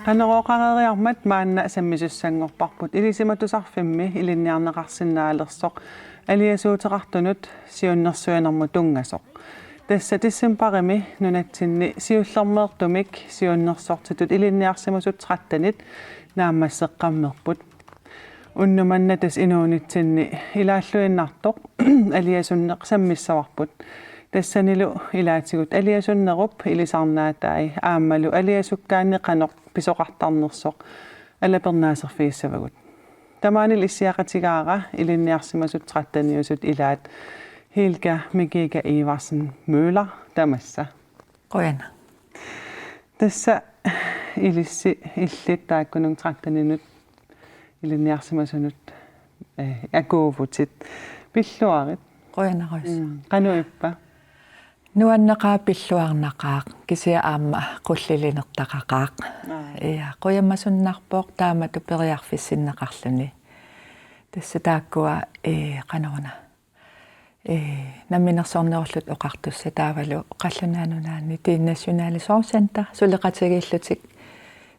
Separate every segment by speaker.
Speaker 1: Qanoroqareriarmat maanna sammisussanngorparput ilisimatusarfimmi ilinniarneqarsinnaalersoq aliasuuteqartunut siunnersuanermu tungasoq tassa tissimparimi nunatsinni siullermeertumik siunnersortitut ilinniarsimusut 13 naammasseqqammerput unnumannatas inuunitsinni ilaalluinnartoq aliasunneq sammissavarput тассанилу илаатигут алиасуннеруп илисарнаатаи ааммалу алиасуккааннеқанеқ писоқартарнерсоқ алапернаасерфииссавагут тамаанил иссиақатигаара илинниарсимасут 13-ниусут илаат хилка мигига иварсен мøller тамасса
Speaker 2: qoyana
Speaker 1: тасса илисси иллит тааккунун 13-нинут илинниарсимасунут акуувутит пиллуарит
Speaker 2: qoyanaqus
Speaker 1: qanуиппа
Speaker 2: nuannaqaa pilluarnaqaaq kisia aamma qullilinertaqaqaaq ia qoyammasunnaarpoq taamatu periarfissinneqarluni tassa taakkua qanoruna namminersornerullut oqartussa taavalu qallunaanunnaanni tiin nationale sorgcenter suleqatigillutik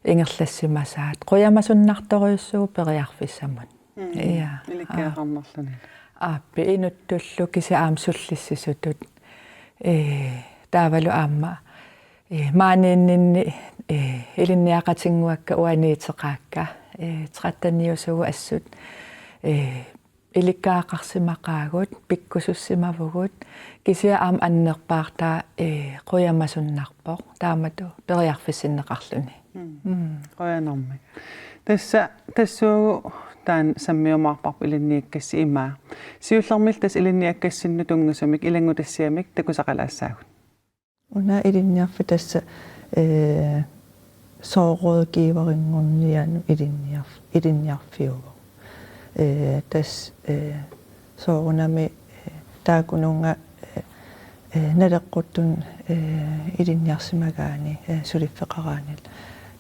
Speaker 2: ingerlassimasaat qoyamasunnartoriussuu periarfissamun ia
Speaker 1: иликкаақарнерлуни
Speaker 2: ааппи инуттуллу кися аам суллиссисутут таавалу аама мааниннинни илинниақатингуакка уаниитеқаакка 13-ниусугу ассут иликкаақарсимақаагут пиккусуссимавгут кisia аам аннерпаартаа қуямасуннарпоқ таамату периарфиссиннеқарлуни
Speaker 1: qoyanarmi тасса тассуугу таан саммиумаарпарпу илинниаккасси имаа сиуллермил тас илинниаккассинну тунгасумик илангутассиамик такусақалаассаагут
Speaker 3: уна илинниарфи тасса соорудгиверингорниану илинниарфиуго тас соорунами таакунунга налеққуттун илинниарсимагаани сулиффеқараанил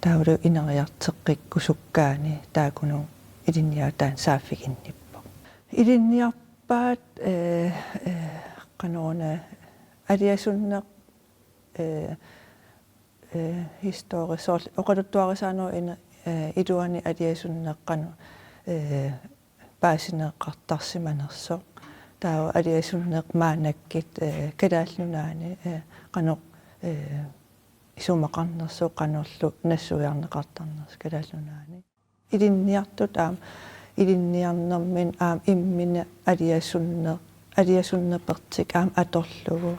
Speaker 3: таулу инериартеққиккусуккаани таакунун илинниатаан сааффигинниппо илинниарпаат канорна алиасуннеқ historisol oqaluttuarisano ina iluani aliasunneqqanu paasineqqartarsimanerso taa aliasunneq maanakkit kalaallunaani qanoq isumaqarnerso qanorlu nassuiarneqartarners kalaallunaani ilinniartut aam ilinniarnermin aam immina aliasunnepertik aam atorlugu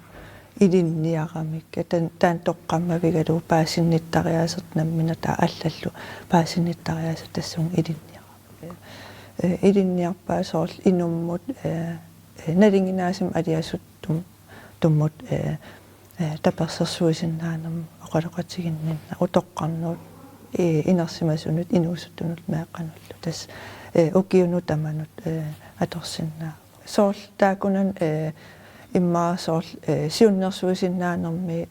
Speaker 3: ilinniaramikka taan toqqammavigalu paasinnittariaasert nammina taa allallu paasinnittariaasat tassun ilinniarpaa soorl inummut nalinginaasim aliasuttum tummut tapersersuisinnaanam oqaloqatiginninna utoqqarnuut inersimasunut inuusuttunut meeqqanullu tas ukiunu tamanut atorsinnaa soorl taakunan иммаасоорл сиуннерсуисиннааnermi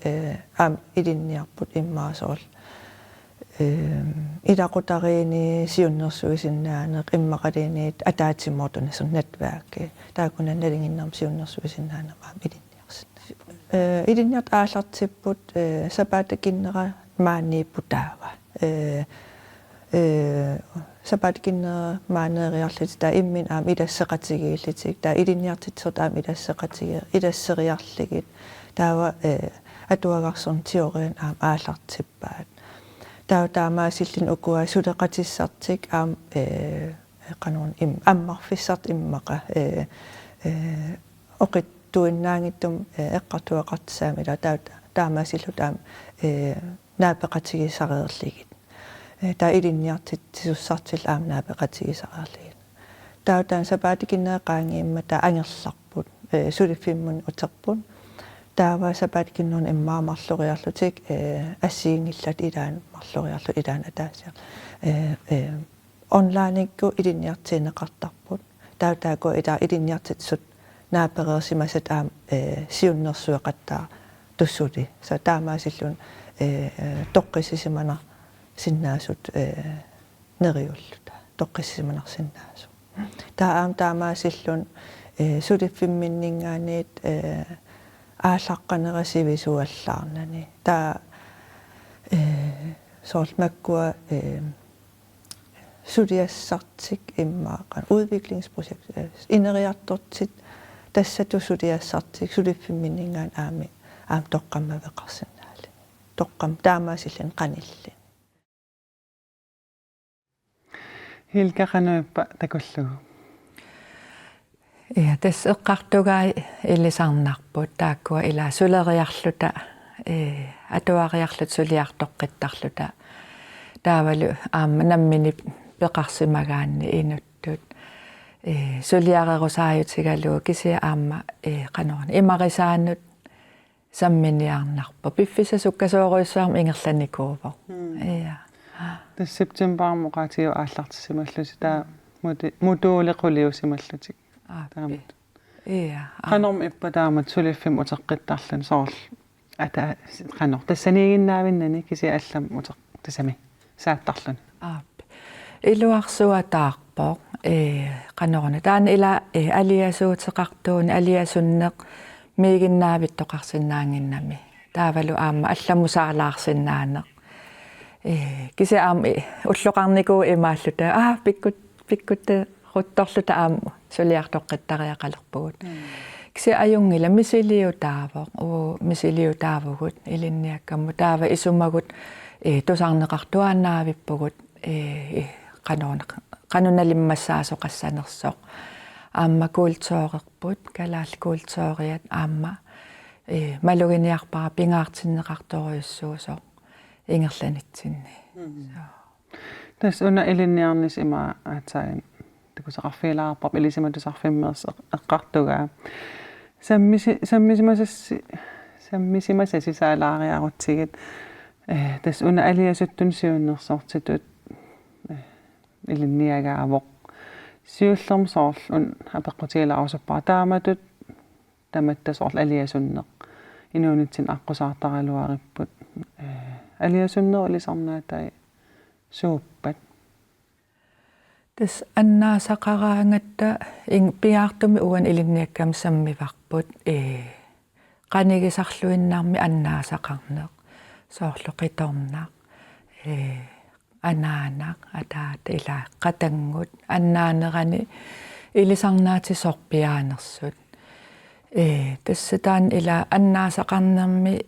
Speaker 3: аам илинниарпут иммаасоорл илақутариини сиуннерсуисиннаанеқ иммақалиниит атаатиммортунасун нетваакки таакунан налингиннерм сиуннерсуисиннаанеқ аам илинниарсинна илинниарт ааллартиппут сапаатакиннера мааннииппутаава сапаткиннера маанериарлит таа иммин аам илассеқатигииллитик таа илинниартитсер таам илассериарлигит таава атуагарсорн теориан аам ааллартиппаат таа таамаасиллин укуа сулеқатиссартик аам канон им аммарфиссарт иммақа оқиттуиннаангиттум эққартуақартсаамила таа таамаасиллу таам наапеқатигисареерлигит таа илинниартит тисуссартил аамнаапеқатигисараарлигит таутаан сапаатикиннеқаангиимма таа ангерларпут сулиффиммун утерпут таава сапаатикиннерн иммаамарлуриарлутик ассиингиллат илаан марлуриарлу илаан атаасиар онлайникку илинниартиинеқартарпут таутаако илаа илинниартитсут нааперерсимасат аам сиуннерсуеқаттаа tussuli sa taamaasillun toqqisisimana sinnaasut neriulluta toqqisimanarsinnaasu taamaasillun suliffimminningaaniit ааllaqqanerasivisuallaarnani soormakkua suliassartik immaaqan udviklingsprojekt ineriartortit tassatu suliassartik suliffimminningaan aam toqqammaveqarsinnaali toqqam taamaasillan qanilli
Speaker 1: Hilka qanuippa takullugu.
Speaker 2: Ja tässä eqqartugai illisarnarput taakkua ila suleriarluta atuariarlut suliartoqqittarluta taavalu aamma nammini peqarsimagaanni inuttut suliarerusaajutigalu kisia aamma qanorni imarisaannut samminiarnarpu piffisa sukkasooruissaarm ingerlanikuuvo ja
Speaker 1: Tas september muqatiu aallartissimallusi taa mutuulequliusimallutik taamat
Speaker 2: ja
Speaker 1: qanorm ippa taamat suliffim uteqqittarlun soorl ata qanor tassaniiginnaavinnani kisia allam tasami saattarlun
Speaker 2: iluarsuataarpo qanorni taana ila aliasuuteqartuuni aliasunneq miiginnaavittoqarsinnaanginnami taavalu aamma allamusaalaarsinnaaneq kisia aam ulloqarnikuu imaalluta pikkut ruttorluta aammu suliartoqqittariaqalerpugut kisia ajungila misiliutaavogut ilinniakkammu taava isumagut tusarneqartuaannaavippugut qanunalimmassaasoqassanersoq aamma kuultsoorerput kalaal kuultsooriat aamma maluginiarpara pingaartinneqartoriussuusoq ingerlanitsinni
Speaker 1: tas una ilinniarnis ima atsain takusaqarfiilaarpap ilisimatusarfimmeers eqqartugaa sammisimasasi saalaariarutsigit tas una aliasuttun siunnersortitut ilinniagaavoq siullerm soorl un apeqqutiilaarusuppaa taamatut tamattasooral aliasunneq inuunitsin aqusaartaraluaripput aliasunneq ilisarnaatai suuppat
Speaker 2: tas annaasaqaraangatta piaartumi uan ilinniakkam sammivarput qanigisarluinnarmi annaasaqarneq soorlu qitornaq anaanaq ataata ila qatangut annaanerani ilisarnaati sorpiaanersut tassataan ila annaasaqarnermi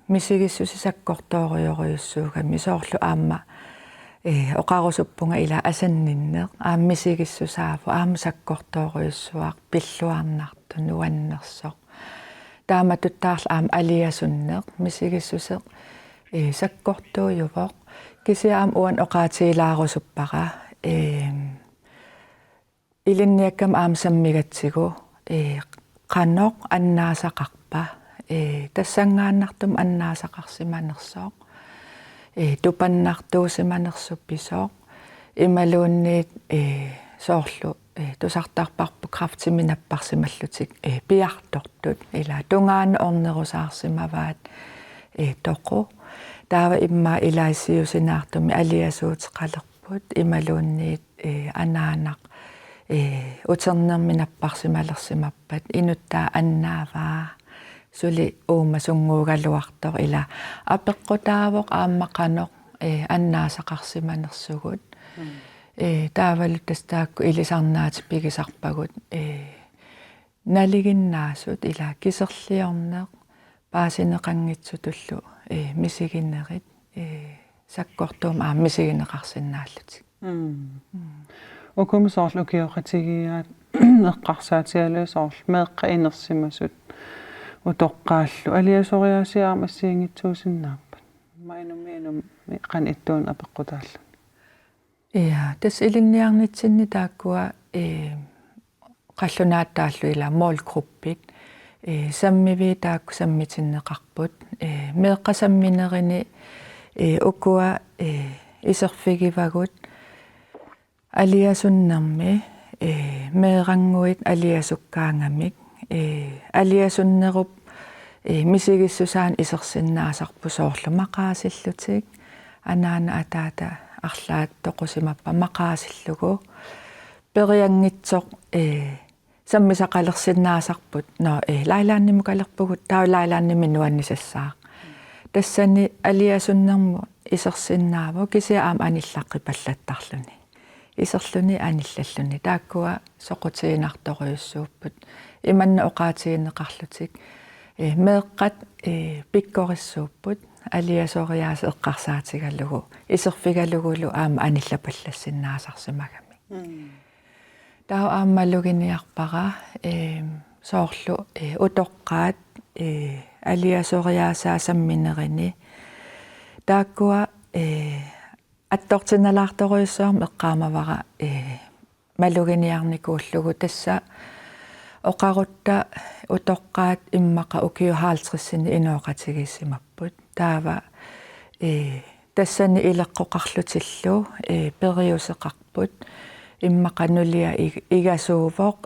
Speaker 2: misigissusi sakkortoorioriussuugami soorlu aamma oqarusuppunga ila asanninneq aammisigissusaavu aamma sakkortooriussuaq pilluarnartu nuannersoq taamatuttaarla aam aliasunneq misigissuseq sakkortuujuvoq kisia aam uan oqaatiilaarusuppara ilinniakkam aam sammigatsigu qanoq annaasaqarpa tassangaannartum annaasaqarsimanersoq tupannartuusimanersuppisoq imaluunniit soorlu tusartarparpu kraftiminapparsimallutik piartortut ila tungaana ornerusaarsimavaat toqu taava imma ilaisiusinaartumi aliasuuteqalerput imaluunniit anaanaq uternerminapparsimalersimappat inuttaa annaavaa suli uumasunguugaluartor ila apeqqutaavoq aammaqanoq annaasaqarsimanersugut taavalut tastaakku ilisarnaati pigisarpagut naliginnaasut ila kiserliorneq paasineqanngitsutullu misiginnerit sakkortuum misigineqarsinnaallutik
Speaker 1: ukum soorl ukioqatigiaat eqqarsaatialuu soorl meeqqa inersimasut utoqqaallu aliasoriaasiaam assiingitsuusinnaappat mainum qan ittuun apeqqutaalla
Speaker 2: ja tas ilinniarnitsinni taakkua qallunaattaallu ila målgruppit sammivi taakku sammitinneqarput meeqqasamminerini ukua iserfigivagut aliasunnermi meeranguit aliasukkaangamik aliasunnerup мисигиссусаан исерсиннаасарпу соорлу мақаасиллутик анаана атаата арлаат тоқусимаппа мақаасиллугу периангитсоқ саммисақалерсиннаасарпут но лайлаанниму калерпугут таа лайлаанними нуаннисассаа тассани алиасуннэрму исерсиннааву кисиаам аниллаққи паллаттарлуни исерлүни аниллаллуни тааккуа соқутиинарторюссууппут иманна оqaатигиннеқарлутик меэққат пиккориссууппут алиасориаас эққарсаатигаллугу исерфигалугулу аама аниллапаллассиннаасарсимагами таа ааммалугиниарпара соорлу утоққаат алиасориаасаа самминерини тааккуа аттортиналаарторюссуарм эққаамавара малугиниарникууллугу тасса оқарутта утоққаат иммақа укиухаалтриссини инооқатигиссимаппут таава тассани илеққоқарлутиллу периусеқарпут иммақа нулиа игасуувоқ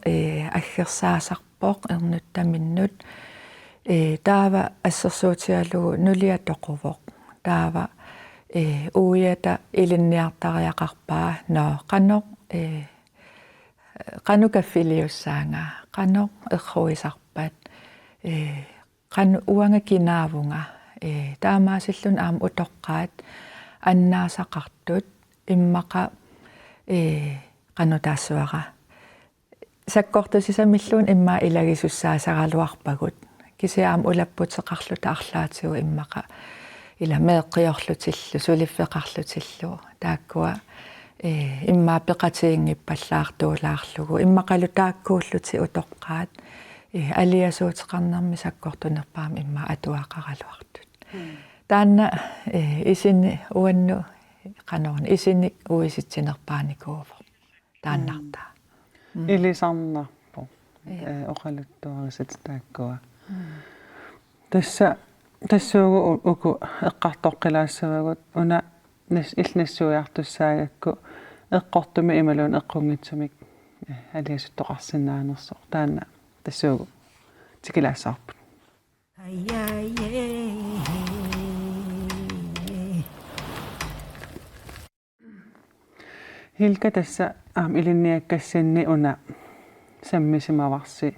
Speaker 2: аггерсаасарпоқ эрнуттаминнут таава ассерсуутиалугу нулиа тоқувоқ таава уята илинниартариақарпаа но қано канукаффилиуссаанга қано эрруисарпат қано уанга кинаавунга таамаасиллун аама утоққаат аннаасақартут иммақа қано таассуара саккортусисамиллуун имма илагисуссаасаралуарпагут кисиаам улаппутеқарлута арлаатигу иммақа ила меэққиорлутиллу сулиффеқарлутиллу тааккуа имма пеқатиингиппаллаартуулаарлугу иммақалу тааккууллути утоққаат алиасуутеқарнерми саккортунерпаами имма атуақаралуартут таанна исини уанну канорни исини уиситсинерпааникууво тааннарта
Speaker 1: илисарнарпо оқалуттуарисат тааккуа тасса тассуугу уку эққартоққилаассавагут уна илнассуиартуссаагакку эққортуми ималуун эққунгитсумик алиасуттоқарсинаанерсоо таана тассуугу тикилаассаарпут хилка тасса илинниаккассинни уна саммисимаварси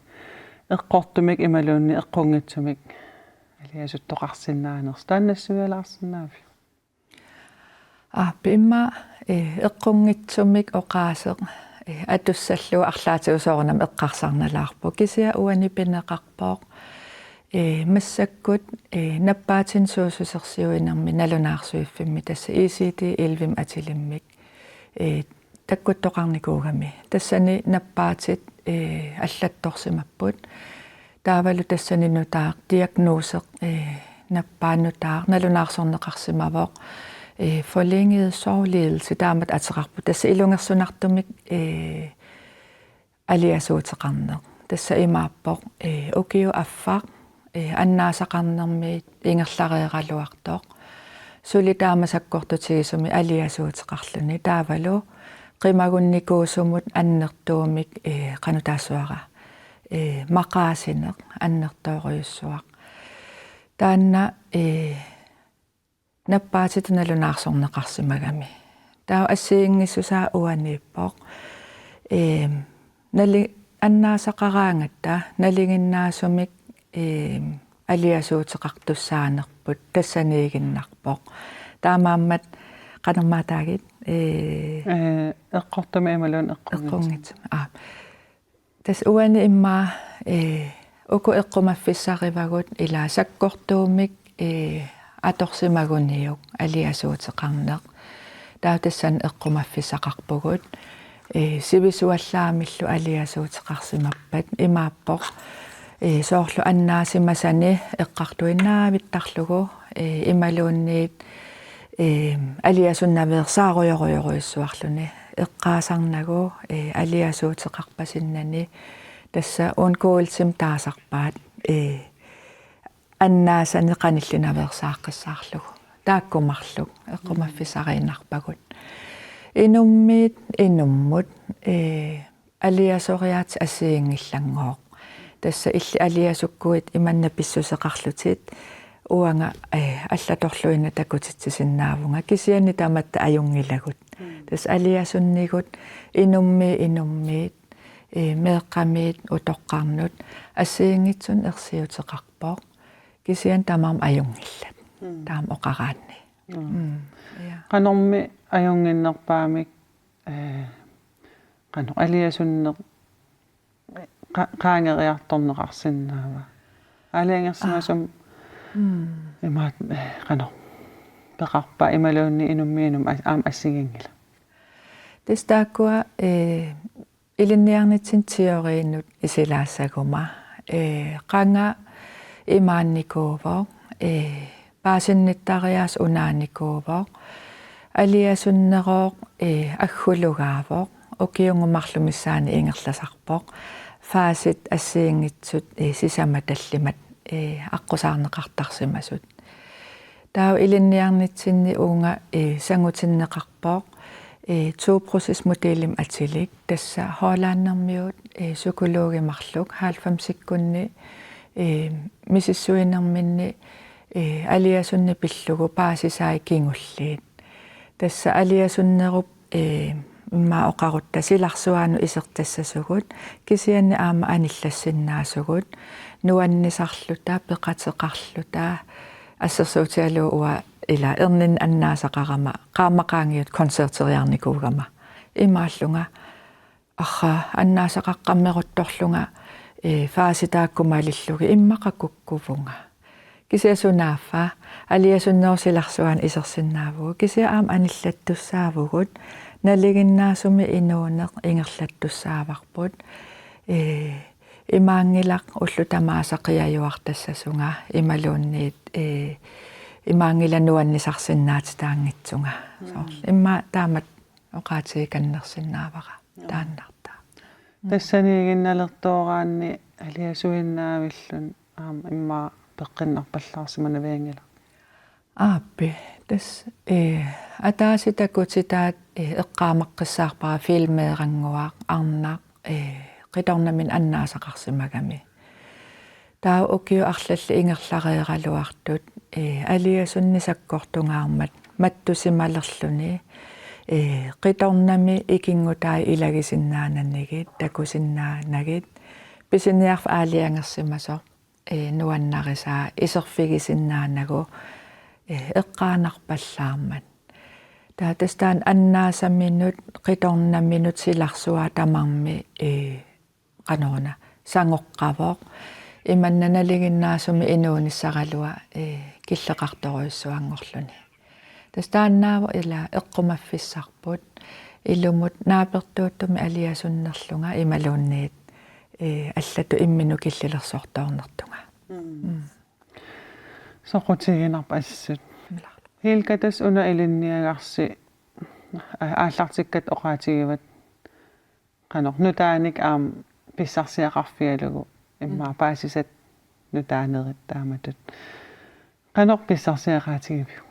Speaker 1: эққортумик ималуунни эққунгитсумик алиасуттоқарсинаанерс тааннассуиалаарсинаафи
Speaker 2: пимма эққунгитсумик оқаасеқ атуссаллу арлаатиусоорнам эққарсарналаарпу кисиа уани пинеқарпоқ массаккут наппаатин суусусерсиуинерми налунаарсуиффимми тасса ECD 11 атилиммик таккуттоқарникуугами тассани наппаатит аллатторсимаппут таавалу тассанинутаа диагносеқ наппаанутаа налунаарсорнеқарсимавоқ forlænget sovledelse taamat ateqarpu tassa ilungersunartumik aliasuuteqarneq tassa imaappoq ukiu affaq annaasaqarnermi ingerlareeraluartoq suli taamasakkortutigisumi aliasuuteqarluni taavalu qimagunnikuusumut annertuumik qanutaassuara maqaasineq annertooriussuaq taanna наппаатитуналунаарсорнеқарсимагами таа ассиингиссусаа уанииппоқ нали аннаасақараангатта налигиннаасумик алиасуутеқартуссаанерпут тассаниигиннарпоқ таамааммат қанермаатаагит
Speaker 1: эққортуми ималуун
Speaker 2: эққунгит тас уани имма уку эққумаффиссаривагут ила саккортуумик аторсимагуниук алиасуутеқарнеқ таатассан эққумаффисақарпугут сивисуаллаамиллу алиасуутеқарсимаппат имааппоқ соорлу аннаасимасани эққартуиннаавиттарлугу ималуунниит алиасуннаверсааруйоруйоруиссуарлуни эққаасарнагу алиасуутеқарпасиннани тасса ункуулсим таасарпаат аннаасани qanillinaversaaqqisaarlugu taakkumarluk eqqumaffisarinarpagut inummiit inummut aliasoriaat asiingillangooq тасса илли алиасуккуит иманна писсусеқарлутит уанга аллаторлуина такутитсисиннаавунга кисиани тааматта аюнгилагут тас алиасуннигут инуммиит меэққамиит утоққарнут ассиингитсун ерсиутеқарпоқ кисиан таамаам аюнгиллат таам оқараанни
Speaker 1: канорми аюнгиннерпаамик канор алиасуннеқ qaangeриарторнеқарсиннаава алиангерсимасум имаат канор пеқарпа ималуунни инуммиинум аам ассигингила
Speaker 2: тестааккуа илинниарнитсин теорииннут исилаассагума qaanga имаанникуувоо паасинниттариаас унааникуувоо алиасуннероо аггулугаавоо окиунгумарлумиссаани ингерласарпоо фаасит ассиингитсут сисама таллимат аққусаарнеқартарсимасут таа илинниарнитсинни уунга сангутиннеқарпоо 2-process-modellим атилик тасса хоолааннэрмиут сукулуугимарлук 90-сиккунни мисиссуинерминни алиасунни пиллугу паасисаи кингуллиит тасса алиасуннеруп имма оқарутта силарсуаану исертассасугут кисианни аама аниллассиннаасугут нуаннисарлута пеқатеқарлута ассерсуутиалуу уа ила эрнин аннаасақарама qaamaqaangiut концертериарникуугама имааллунга арра аннаасақаққаммерутторлунга фааситааккумалиллуги иммақакуккувунга кисиасунааффа алиасуннерсиларсуаан исерсиннаавугу кисиа аама аниллаттуссаавугут налигиннаасуми инуунеқ ингерлаттуссааварпут имаангилақ уллутамаасақиаюартассасунга ималуунниит имаангилануаннисарсиннаати таангитсунга имма таамат оқаатигиканнерсиннаавара тааннарта
Speaker 1: тассанигинналертоогаанни алиасуиннаавиллун аама имма пеққиннарпаллаарсиманавиангила
Speaker 2: ааппи тас атааситакутитаат эққаамаққиссаарпара филмеерангуаақ арнаақ қиторнамин аннаасақарсимагами таа окиу арлалли ингерлариералуартут алиасуннисаккортунгаармат маттусималерлүни қиторнами икингутаа илагисиннаананнигит такусиннаанагит писиниарф аалиангерсимасо нуаннарисаа исерфигисиннаанагу эққаанарпаллаармат таа тастаан аннаасамминут қиторнамминут силарсуаа тамарми канорна сангоққавоқ иманнаналигиннаасуми инуунissarалуа киллеқарторуйссуангорлуни тастааннаава ила эққумаффиссарпут илумут наапертууттуми алиасуннерлунга ималуунниит аллату иммину киллилерсорторнертунга
Speaker 1: соқутигинарпа ассут хилкатас уна илинниагарси ааллартиккат оқаатигиват канор нутааник аам писсарсиақарфиалугу имма паасисат нутаанерит тааматут канор писсарсиақаатигивиу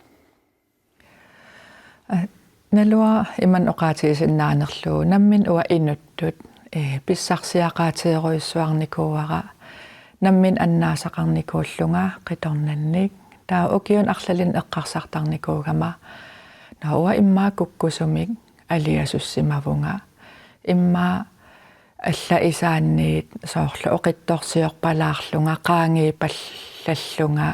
Speaker 2: налуа иман оқаатигисиннаанерлуу наммин уа инуттут писсарсиақаатиеруйссуарникууара наммин аннаасақарникууллунга қиторнанник таа окиун арлалин эққарсартарникуугама науа иммаа куккусумик алиасуссимавунга иммаа алла исаанниит соорлу оқитторсиорпалаарлунга qaangiipallallunga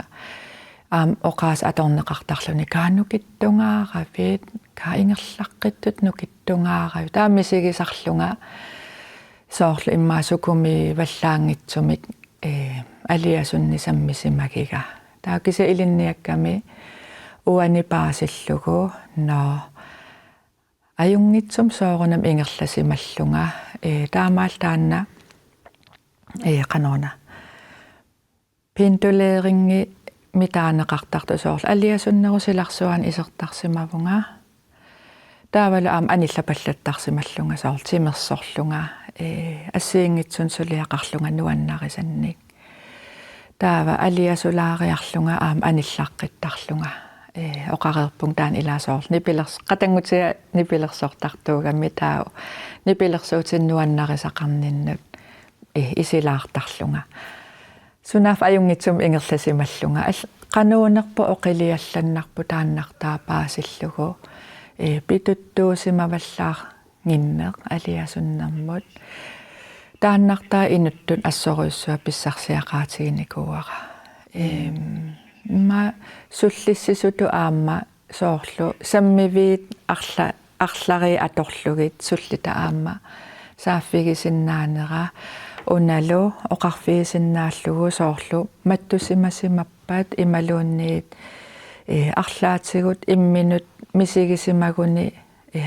Speaker 2: аам оқаас аторнеқартарлуни каанукиттунгааравит каингерлаққиттут нукиттунгааравит таамисигисарлунга соорлу иммаасукуми валлаангитсумик алиасунни саммисимагига таакиса илинниакками уани паасиллугу но аюнгитсум соорунам ингерласималлунга таамаал таанна канона пинтулееринги митаанеқартарту соорл алиасуннерусиларсуан исертарсимавунга таавала аам аниллапаллаттарсималлунга соорл тимерсорлунга ассиингитсун сулиақарлунга нуаннарисанник таава алиасулаариарлунга аам аниллаққиттарлунга оқареерпун таан илаасоорл нипилерс қатангутиа нипилерсортартуугамми таау нипилерсуутиннуаннарисақарниннут isilaartarlunga sunaaf ajungitsum ingerlasimallunga qanuunerpu oqiliallannarpu taannartaa paasillugu pituttuusimavallaar nginneq aliasunnermut taannartaa inuttun assoruissua pissarsiaqaatiginikuara ma sullissisutu aamma soorlu sammiviit арлари аторлугит суллита аама сааффигисиннаанера уналу оқарфигисиннааллугу соорлу маттусимасимаппаат ималуунниит арлаатигут имминут мисигисимагуни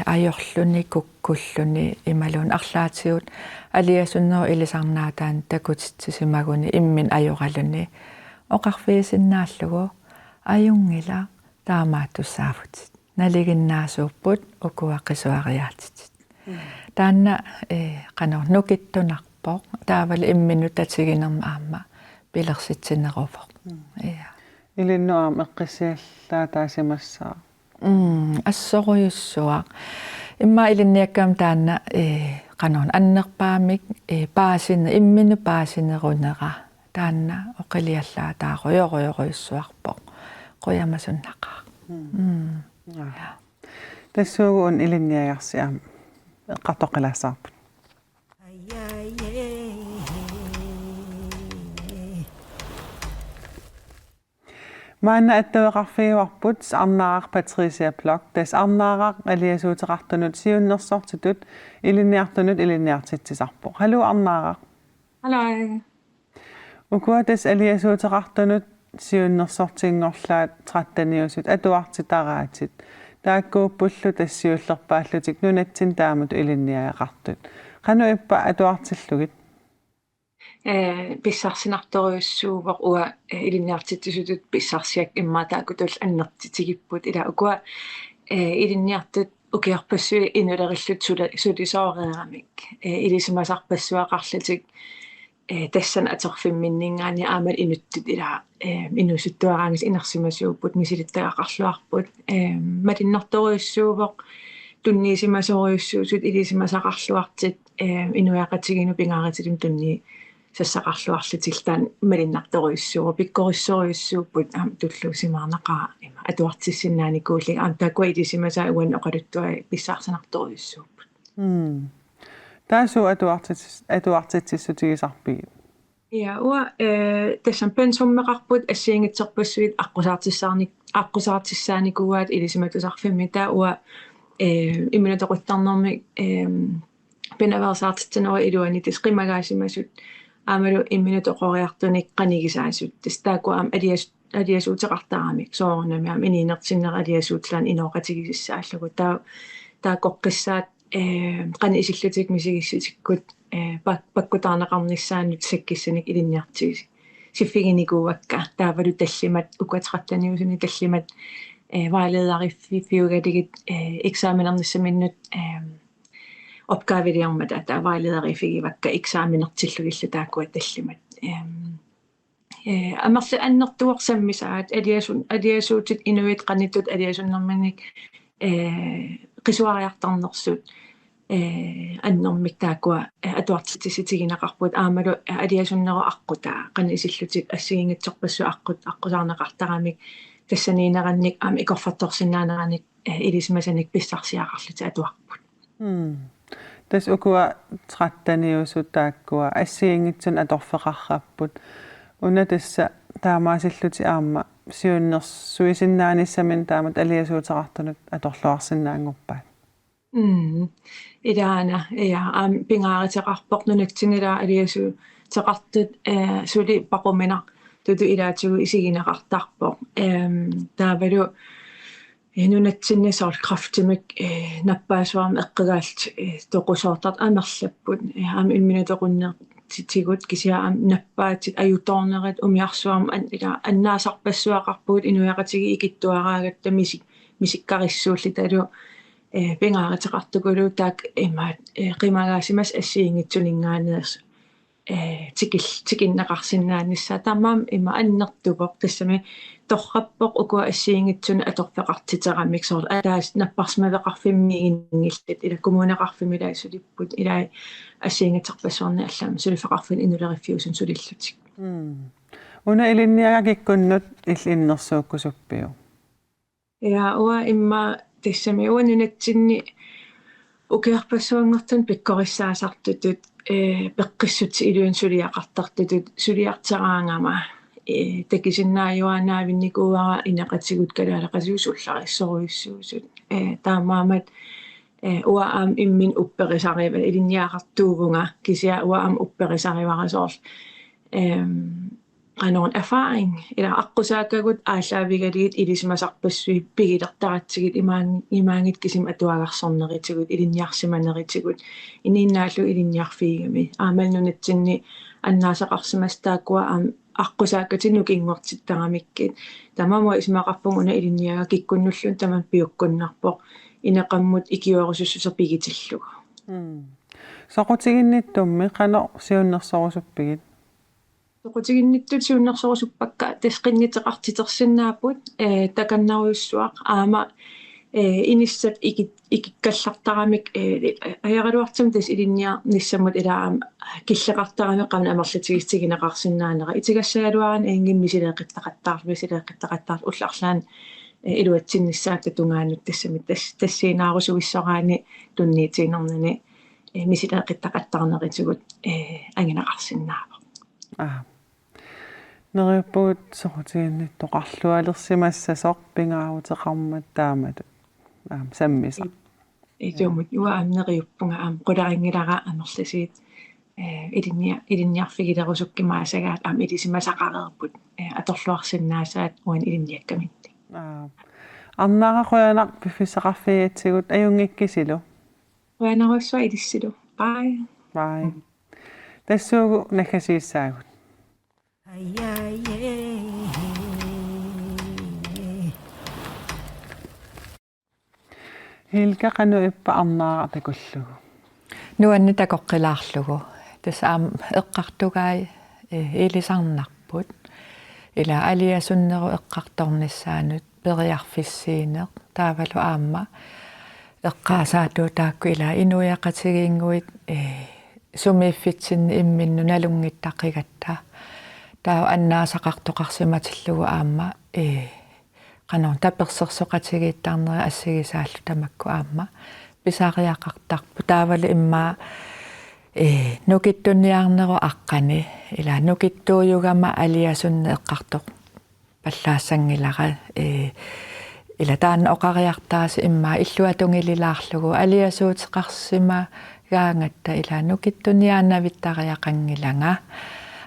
Speaker 2: ajorluni kukkulluni imalun арлаатигут алиасуннеру илисарнаатаан такутитсимагуни иммин ajoraluni оқарфигисиннааллугу аюнгила таамааттуссаафутит налигиннаасууппут укуаққисуариаатит таанна канор нукиттунарпоқ таавал иммину татигинерма аама пилерситсинеруфоқ
Speaker 1: илиннуам эққиссиаллаатаасимассаа
Speaker 2: ассоруйуссуа имма илинниаккаам таанна канор аннерпаамик паасин иммину паасинерунера таанна оқилиаллаатааруйоруйоруйуссуарпоқ қуямасуннақа
Speaker 1: тассуугуун илинниагарсиам эққартоқилаасаарпут маана аттуеқарфигуарпут арнаарар Patricia Block тас арнаарар алиасуутеқартунут сиуннерсортитут илинниартунут илинниартитсисарпоқ халу арнаарар
Speaker 4: Hallo.
Speaker 1: укуа тас алиасуутеқартунут сиуннерсортингорлаат траттаниусут атуартитараатит тааккууппуллу тассиуллерпааллутик нунатсин таамут илинниаақартут қану иппа атуартиллугит
Speaker 4: Писсарсинарторюссуувоқ уа илинниартитсусутут писсарсиак иммаатаакутул аннертитигиппут ила укуа илинниартут укиарпассуи инулериллут сулисоориарамик илисимасарпассуақарлутик тассан атерфимминнингаани аамал инуттут ила инусуттуараангис инерсимасууппут мисилиттагақарлуарпут малиннарторюссуувоқ тунниисимасориуссуусут илисимасақарлуартит инуяқатигину пингааратилум тунни сассақарлуарлутилтаан малиннарторюссуу пиккориссориуссууппут аам туллуусимаарнақаа има атуартиссиннааникуулли аам такуа илисимасаа уан оқалуттуа писсаарсанарторюссууппут
Speaker 1: таасу атуартитсисутигисарпиги
Speaker 4: Ja, uа tässä pensummeqarput assiingitserpussuit аққусаартиссааникуаат илисиматусарфиммита уа иммунатоқуттарнэрми пенаверсаартитсанера илуани тисқимагаасимасут аамалу иммунатоқориартуник қанигисаасут тастаакуа аам алиасуутеқартарамик соорнами аам ининертиннера алиасуутлаан иноқатигисааллугу таа коққиссаат qani isillutiik misigissutikkut pakkutaarneqarnissaanut sakkissanik ilinniartigis siffiginikuuakka taavalu tallimat ukateqattaniusuni tallimat vejlederiffiugatigit eksamenernissamminnut opgaveliarmata taa vejlederifigivakka eksamenertillugillu taakkua tallimat amerlu annertuorsammisaat aliasuutit inuit qanittut aliasunnermanik qisuariartarnersut аннэрмик таакуа атуартитситигинеқарпут аамалу алиасуннеро аққутаа қанисиллутик ассигингитсорпассу аққусаарнеқартарамик тассаниинеранник аама икорфатторсинаанераник илисмасаник писсарсиақарлути атуарпут
Speaker 1: тас укуа траттаниусут тааккуа ассигингитсун аторфеқарраппут уна тасса таамаасиллути аама сиуннерсуисиннааниссамин таамат алиасуутеқартунут аторлуарсинаангорпаат
Speaker 4: идаана я ам пингааритеқарпоқ нунатсинилаа алиасуутеқартут сули пақумина туту илаатигу исигинеқартарпоқ таавалу нунатсиннисоор крафтимик наппаасуарм эққигаалт тоқусоортарт амерлаппут ам имминатоқуннеқ титигут кисиаам наппаатит аюторнерат умиарсуарм ила аннаасарпассуақарпугут инуяқатиги икиттуараагатта мисиккариссуулли талу пингааритеқартукулу таак имаат қимагаасимас ассиингитсунингаанеерс тикиннеқарсинаанissaa таамаам има аннертупоқ тассами торраппоқ укуа ассиингитсуна аторфеқартитерамик соор атаас наппарсмавеқарфиммигингиллат ила коммунеқарфимилаасулиппут илаа ассиингитерпассуарни аллаама сулифеқарфин инулериффиусун сулиллутик
Speaker 1: уна илинниага киккуннут иллиннерсууккусуппиу
Speaker 4: уа имма тассами уанунатсинни укиарпассуангортун пиккориссаасартутут пеққиссут илуин сулиақартартутут сулиартераангама такисиннааюанаавинникууара инеқатигут калаалеқасиусуллариссоруйуссуусут таамаамат уаам иммин упперисаривал илинниақартуувунга кисиа уаам упперисариварасоор qanoon erfaring ila aqusaakkagut ааllaавигалигит илисмасарпассуи пигилертаратсигит имаангит кисим атуагарсорнеритигут илинниарсиманеритигут ининнааллу илинниарфигами аамалнунатсинни аннаасақарсимастааккуа аққусааккатинну кингуартиттарамиккит тамамуа исмақарпугуна илинниага киккуннуллун таман пиуккуннарпоқ инеқаммут икиуарусуссусер пигитиллуга
Speaker 1: соқутигинниттумми қано сиуннерсорусуппигит
Speaker 4: Qutiginnittut siunnersorusuppakka tasqinniteqartitersinnaaput takannaruissuaq aama inissat ikikkallartaramik ajaraluartum tas ilinnia nissamut ilaam killeqartarami qamna amerlatigistigineqarsinnaanera itigassaaluaran ingimisileeqittaqattaar ullarlaan iluatsinnissaak tatungaannut tassamit tassiinaarusuissoraani tunniitiinerni misileeqittaqattarneritugut anginaqarsinnaava
Speaker 1: нериппуут соқутигинниттоқарлуалерсимассасоқ пингаарутеқармат таамат саммиса
Speaker 4: итумут юааннериуппунга қуларингилара амерласиит илинниарфигилерусуккимаасагаат илисимасақарерпут аторлуарсиннаасаат уан илинниаккаминти
Speaker 1: арнаарақуянақ пиффисақарфигатсигут аюнгиккисилу
Speaker 4: уанаруссуа илиссилу бай
Speaker 1: тассуугу накасииссаагут Hilka qanu ippa arnaara takullugu
Speaker 2: нуанни такоққилаарлугу тасаам эққартугаи илисарнарпут ила алиасуннеру эққарторниссаанут периарфиссиинеқ таавалу аама эққаасаатуу таакку ила инуяқатигингуит сумииффитсинни имминну налунгиттақигатта таа аннаасақартоқарсиматиллугу аама qanoon tapersersoqatigittarneri assigisaallu tamakku aamma pisariaqartarpu taavali immaa nukittunniarneru aqqani ila nukittuuyugama aliasunne eqqartoq pallaassangilара ila taanna oqariartaasi immaa illuatungililaarlugu aliasuuteqarsima gaangatta ila nukittunniaannavittariaqangilanga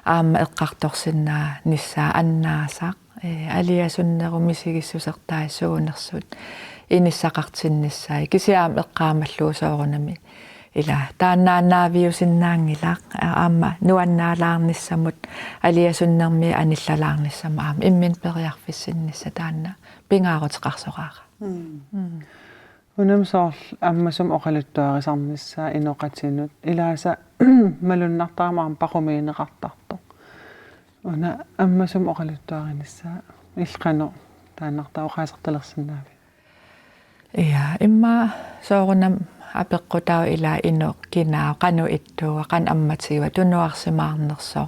Speaker 2: aamma eqqartorsinnaa nissaa annaasaq алиасуннеру мисигиссусертаасуунерсут инissaqartinnissaai кисиаам эққаамаллуусоорунами ила тааннааннаавиусиннаангилаақ аама нуаннаалаарниссамут алиасуннерми аниллалаарниссама аама иммин периарфиссиннисса таанна пингаарутеқарсораара
Speaker 1: унамсоор аммасум оқалуттуарисарнissaa иноқатинут илааса малуннартаамаам пақумиинеқартарто una ammasum oqaluttuarinissa ilqano taannarta oqaasartalersinnaavi
Speaker 2: ja imma soorunam apeqqutau ila ino kinaa qanu ittua qan ammatiwa tunuarsimaarnerso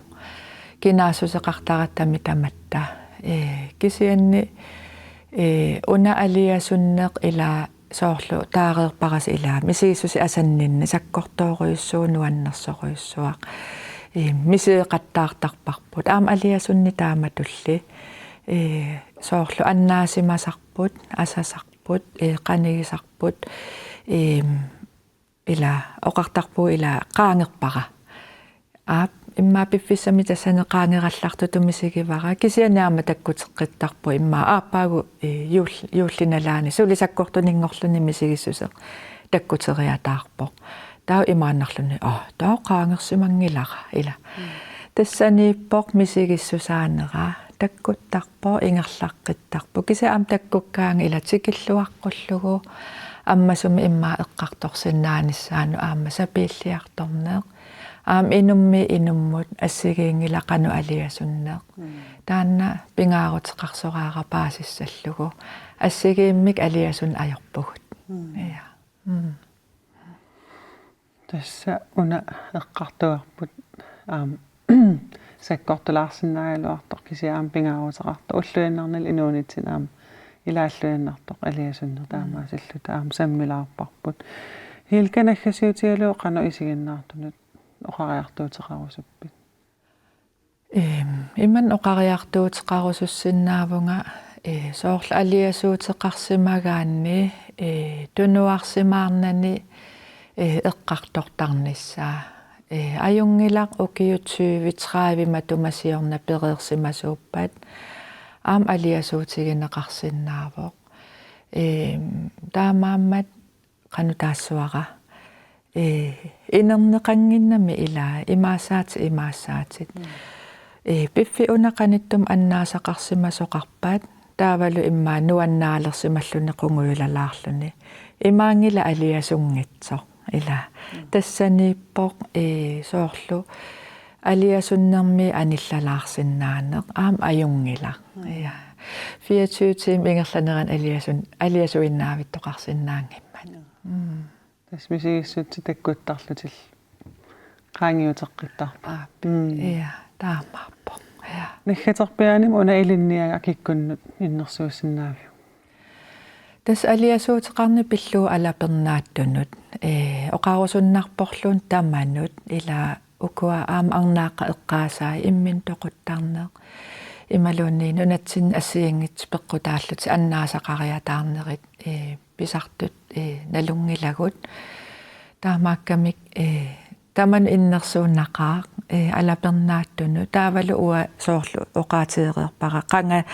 Speaker 2: kinaasuseqartarattami tamatta kisianni una aliasunneq ila soorlu taareerparas ila misiissusi asanninni sakkortooruissuunuannersoruissuaq мисеқаттаартарпарпут аама алиасунни тааматулли соорлу аннаасимасарпут асасарпут қанигисарпут ила оқартарпу ила qaangerpara аап имма пиффиссами тассане qaangerallartutumisigivara кисианаама таккутеққиттарпу имма ааппаагу юуллиналаани сулисаккортунингорлуни мисигиссусе таккутериатаарпоқ таа имааннарлуни таа qaangersimangilара ила тассанииппоқ мисигиссусаанера таккуттарпо ингерлаққиттарпу кисаам таккуккаанга ила тикиллуаққуллугу аммасуми иммаа эққарторсиннааниссаану аама сапииллиарторнеэ инумми инуммут ассигиингилақану алиасуннеқ таанна пингаарутеқарсораара паасиссаллугу ассигииммик алиасун аёрпугут я
Speaker 1: тасса уна эққартуарпут саккортулаарсинаагалуартоқ кисиаам пингаарутеқарто уллуиннарнал инуунитсин аама илааллуиннартоқ алиасуннер таамаасаллу таама саммилаарпарпут хилканаггасиутигалуу қану исигиннаартунут оқариартуутеқарусуппит
Speaker 2: иман оқариартуутеқарусуссиннаавунга соорла алиасуутеқарсимагаанни тунуарсимаарнани эққартортарниссаа аюнгилақ укиутсуивитраавима тумасиорна переерсимасууппат аам алиасуутигинеқарсиннаавоқ таамааммат қану таассуара инернеқангиннами илаа имаассаатит пиффи унақаниттум аннаасақарсимасоқарпаат таавалу иммаа нуаннаалерсималлуни қунгуилалаарлуни имаангила алиасунгитсоқ ила тассанииппоқ соорлу алиасуннэрми аниллалаарсиннаанеқ аам аюнгила я 24 тим ингерланеран алиасуиннаавиттоқарсиннаангиммат
Speaker 1: тасмисигиссутси таккуттарлутил qaangiuteqqittarpa
Speaker 2: я таамааппо я
Speaker 1: наггатерпианим уна илинниага киккуннут иннерсуусиннаавиу
Speaker 2: тас алиасуутеқарни пиллуу алапернааттунут оқарусуннарпорлуун таманут ила укуа аам арнаақа эққаасаа иммин тоқуттарнеқ ималуунни нунатсин ассиингит пеққутааллути аннаасақариатаарнерит писартут налунгилагут таамааккамик таман иннерсууннақаа алапернааттуну таавалу уа соорлу оқаатиереерпара қанга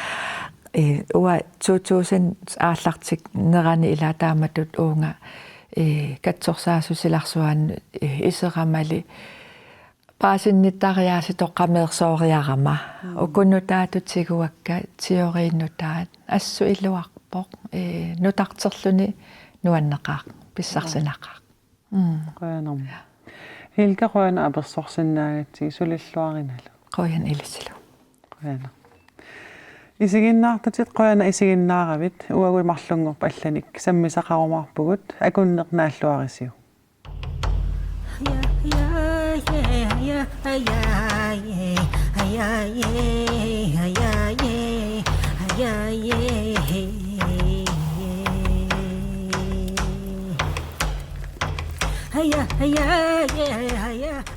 Speaker 2: уа 2000 ааллартик нерани ила тааматут уунга катсорсаасусиларсуаан исерамали паасинниттариааси тоққамеерсоориарама укуннутаатутсигуакка тиорииннутаат ассу илуарпоқ нутартерлүни нуаннеқаа писсарсинақаа
Speaker 1: qoyanarma hilka qoyana apersorsinnaagatti sulilluarinala
Speaker 2: qoyan ilisilu
Speaker 1: qoyana isiginnaartatit qoyana isiginnaaravit uaguimarlungorpa allanik sammisaqarumarpugut akunneqnaalluarisiu
Speaker 5: Hiya, hiya, yeah, hiya.